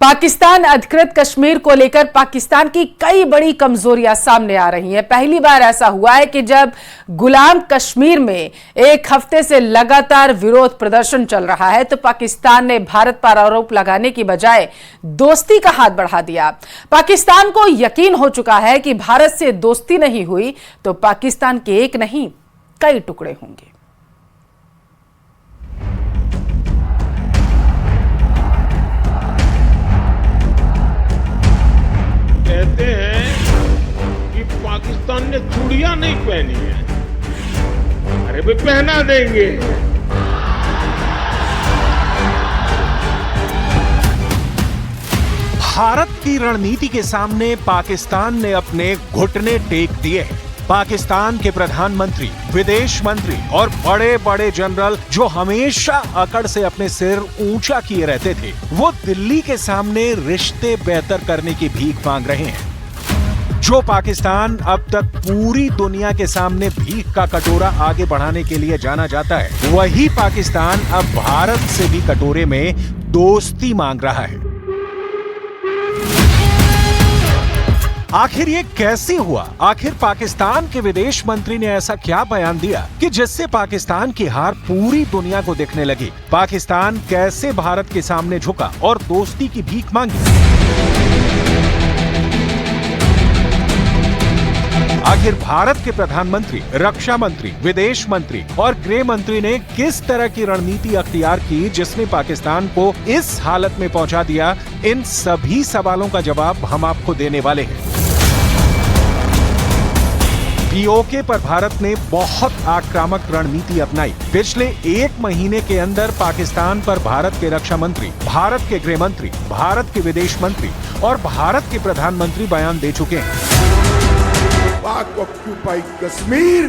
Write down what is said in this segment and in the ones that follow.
पाकिस्तान अधिकृत कश्मीर को लेकर पाकिस्तान की कई बड़ी कमजोरियां सामने आ रही हैं। पहली बार ऐसा हुआ है कि जब गुलाम कश्मीर में एक हफ्ते से लगातार विरोध प्रदर्शन चल रहा है तो पाकिस्तान ने भारत पर आरोप लगाने की बजाय दोस्ती का हाथ बढ़ा दिया। पाकिस्तान को यकीन हो चुका है कि भारत से दोस्ती नहीं हुई तो पाकिस्तान के एक नहीं कई टुकड़े होंगे। कहते हैं कि पाकिस्तान ने चूड़ियां नहीं पहनी है, अरे भाई पहना देंगे। भारत की रणनीति के सामने पाकिस्तान ने अपने घुटने टेक दिए हैं। पाकिस्तान के प्रधानमंत्री, विदेश मंत्री और बड़े बड़े जनरल जो हमेशा अकड़ से अपने सिर ऊंचा किए रहते थे, वो दिल्ली के सामने रिश्ते बेहतर करने की भीख मांग रहे हैं। जो पाकिस्तान अब तक पूरी दुनिया के सामने भीख का कटोरा आगे बढ़ाने के लिए जाना जाता है, वही पाकिस्तान अब भारत से भी कटोरे में दोस्ती मांग रहा है। आखिर ये कैसे हुआ? आखिर पाकिस्तान के विदेश मंत्री ने ऐसा क्या बयान दिया कि जिससे पाकिस्तान की हार पूरी दुनिया को दिखने लगी? पाकिस्तान कैसे भारत के सामने झुका और दोस्ती की भीख मांगी? आखिर भारत के प्रधानमंत्री, रक्षा मंत्री, विदेश मंत्री और गृह मंत्री ने किस तरह की रणनीति अख्तियार की जिसने पाकिस्तान को इस हालत में पहुंचा दिया? इन सभी सवालों का जवाब हम आपको देने वाले हैं। पीओके पर भारत ने बहुत आक्रामक रणनीति अपनाई। पिछले एक महीने के अंदर पाकिस्तान पर भारत के रक्षा मंत्री, भारत के गृह मंत्री, भारत के विदेश मंत्री और भारत के प्रधानमंत्री बयान दे चुके हैं। पाक ऑक्यूपाइड कश्मीर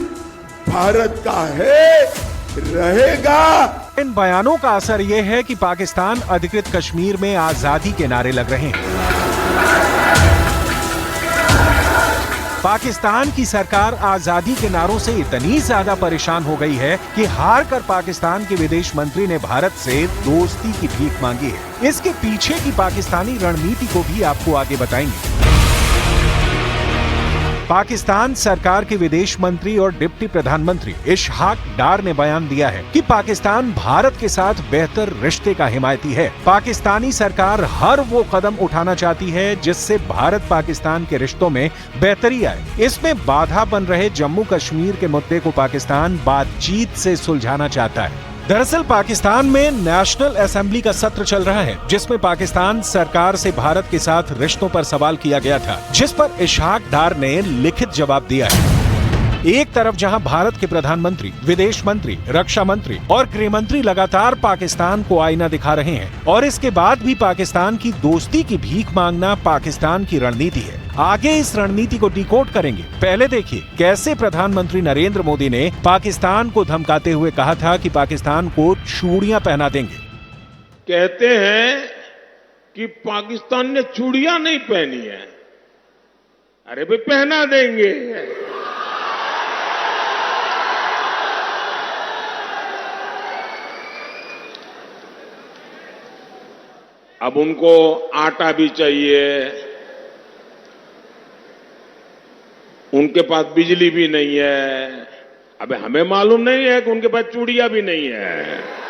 भारत का है, रहेगा। इन बयानों का असर यह है कि पाकिस्तान अधिकृत कश्मीर में आजादी के नारे लग रहे हैं। पाकिस्तान की सरकार आजादी के नारों से इतनी ज्यादा परेशान हो गई है कि हार कर पाकिस्तान के विदेश मंत्री ने भारत से दोस्ती की भीख मांगी है। इसके पीछे की पाकिस्तानी रणनीति को भी आपको आगे बताएंगे। पाकिस्तान सरकार के विदेश मंत्री और डिप्टी प्रधानमंत्री इशहाक डार ने बयान दिया है कि पाकिस्तान भारत के साथ बेहतर रिश्ते का हिमायती है। पाकिस्तानी सरकार हर वो कदम उठाना चाहती है जिससे भारत पाकिस्तान के रिश्तों में बेहतरी आए। इसमें बाधा बन रहे जम्मू कश्मीर के मुद्दे को पाकिस्तान बातचीत से सुलझाना चाहता है। दरअसल पाकिस्तान में नेशनल असेंबली का सत्र चल रहा है जिसमें पाकिस्तान सरकार से भारत के साथ रिश्तों पर सवाल किया गया था, जिस पर इशहाक डार ने लिखित जवाब दिया है। एक तरफ जहां भारत के प्रधानमंत्री, विदेश मंत्री, रक्षा मंत्री और गृह मंत्री लगातार पाकिस्तान को आईना दिखा रहे हैं और इसके बाद भी पाकिस्तान की दोस्ती की भीख मांगना पाकिस्तान की रणनीति है। आगे इस रणनीति को डिकोड करेंगे। पहले देखिए कैसे प्रधानमंत्री नरेंद्र मोदी ने पाकिस्तान को धमकाते हुए कहा था कि पाकिस्तान को चूड़ियां पहना देंगे। कहते हैं कि पाकिस्तान ने चूड़ियां नहीं पहनी है, अरे भाई पहना देंगे। अब उनको आटा भी चाहिए, उनके पास बिजली भी नहीं है। अबे हमें मालूम नहीं है कि उनके पास चूड़ियां भी नहीं है।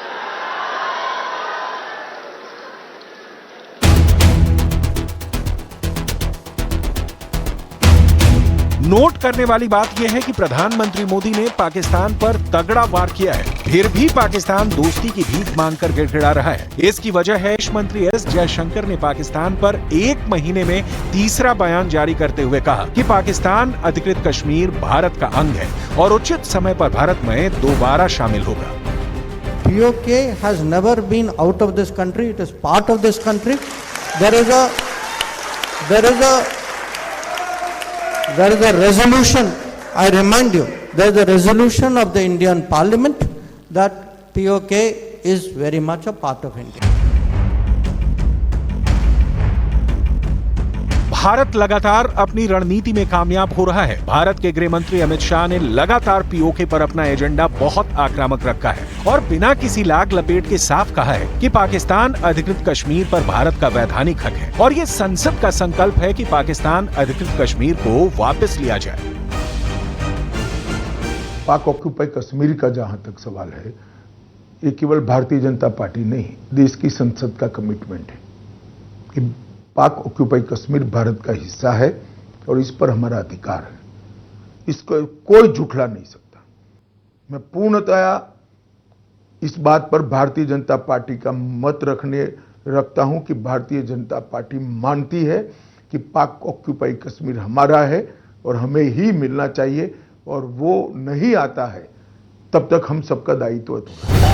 नोट करने वाली बात यह है कि प्रधानमंत्री मोदी ने पाकिस्तान पर तगड़ा वार किया है, फिर भी पाकिस्तान दोस्ती की भीख मांगकर गिड़गिड़ा रहा है। इसकी वजह है विदेश मंत्री एस जयशंकर ने पाकिस्तान पर एक महीने में तीसरा बयान जारी करते हुए कहा कि पाकिस्तान अधिकृत कश्मीर भारत का अंग है और उचित समय पर भारत में दोबारा शामिल होगा। POK has never been out of this country. It is part of this country. There is a resolution. I remind you, there is a resolution of the Indian Parliament that POK is very much a part of India. Bharat लगातार अपनी रणनीति में कामयाब हो रहा है। भारत के गृह मंत्री अमित शाह ने लगातार पीओके पर अपना एजेंडा बहुत आक्रामक रखा है और बिना किसी लाग लपेट के साफ कहा है कि पाकिस्तान अधिकृत कश्मीर पर भारत का वैधानिक हक है और ये संसद का संकल्प है कि पाकिस्तान अधिकृत कश्मीर को वापस लिया जाए। पाक ऑक्यूपाई कश्मीर का जहां तक सवाल है, ये केवल भारतीय जनता पार्टी नहीं, देश की संसद का कमिटमेंट है कि पाक ऑक्यूपाई कश्मीर भारत का हिस्सा है और इस पर हमारा अधिकार है। इसको कोई झुठला नहीं सकता। मैं पूर्णतया इस बात पर भारतीय जनता पार्टी का मत रखता हूं कि भारतीय जनता पार्टी मानती है कि पाक ऑक्यूपाई कश्मीर हमारा है और हमें ही मिलना चाहिए, और वो नहीं आता है तब तक हम सबका दायित्व होगा।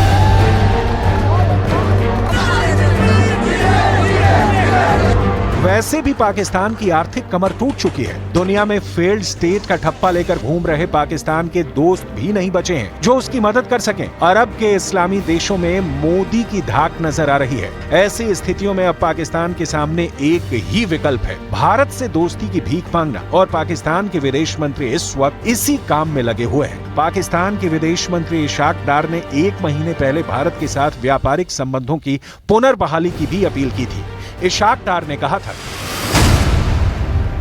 वैसे भी पाकिस्तान की आर्थिक कमर टूट चुकी है। दुनिया में फेल्ड स्टेट का ठप्पा लेकर घूम रहे पाकिस्तान के दोस्त भी नहीं बचे हैं जो उसकी मदद कर सकें। अरब के इस्लामी देशों में मोदी की धाक नजर आ रही है। ऐसी स्थितियों में अब पाकिस्तान के सामने एक ही विकल्प है, भारत से दोस्ती की भीख मांगना, और पाकिस्तान के विदेश मंत्री इस वक्त इसी काम में लगे हुए हैं। पाकिस्तान के विदेश मंत्री इशाक डार ने 1 महीने पहले भारत के साथ व्यापारिक संबंधों की पुनर्बहाली की भी अपील की थी। इशाक डार ने कहा था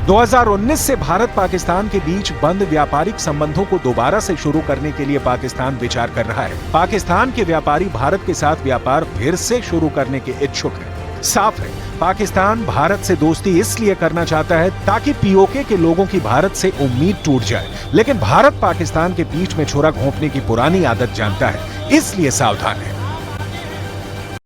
2019 से भारत पाकिस्तान के बीच बंद व्यापारिक संबंधों को दोबारा से शुरू करने के लिए पाकिस्तान विचार कर रहा है। पाकिस्तान के व्यापारी भारत के साथ व्यापार फिर से शुरू करने के इच्छुक हैं। साफ है, पाकिस्तान भारत से दोस्ती इसलिए करना चाहता है ताकि पीओके के लोगों की भारत से उम्मीद टूट जाए, लेकिन भारत पाकिस्तान के पीठ में छुरा घोंपने की पुरानी आदत जानता है, इसलिए सावधान है।